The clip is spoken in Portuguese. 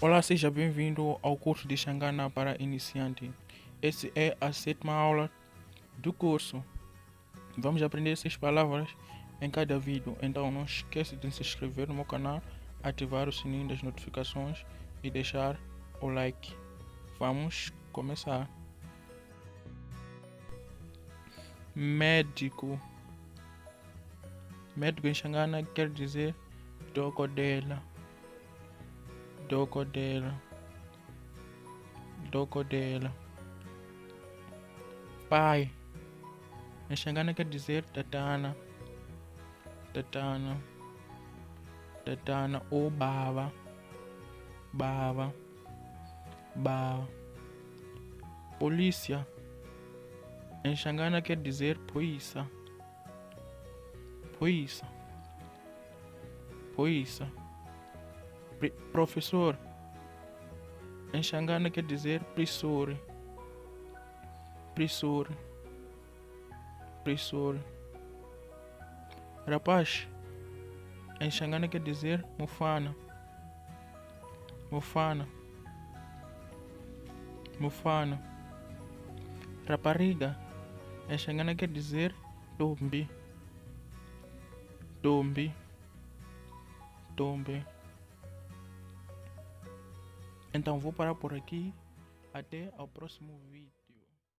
Olá, seja bem-vindo ao curso de Xangana para iniciante. Essa é a 7ª aula do curso. Vamos aprender 6 palavras em cada vídeo, então não esqueça de se inscrever no meu canal, ativar o sininho das notificações e deixar o like. Vamos começar. Médico. Médico em Xangana quer dizer dogodela. Dogodela. Dogodela. Pai. Em Xangana quer dizer tatana. Tatana. Tatana ou baba. Baba. Baba. Polícia. Em Xangana quer dizer polícia. Polícia. Polícia. Professor. Em Xangana quer dizer professor. Professor. Professor. Rapaz. Em Xangana quer dizer mufana. Mufana. Mufana. Rapariga. Em Xangana quer dizer dombi. Dombi. Dombi. Então vou parar por aqui. Até ao próximo vídeo.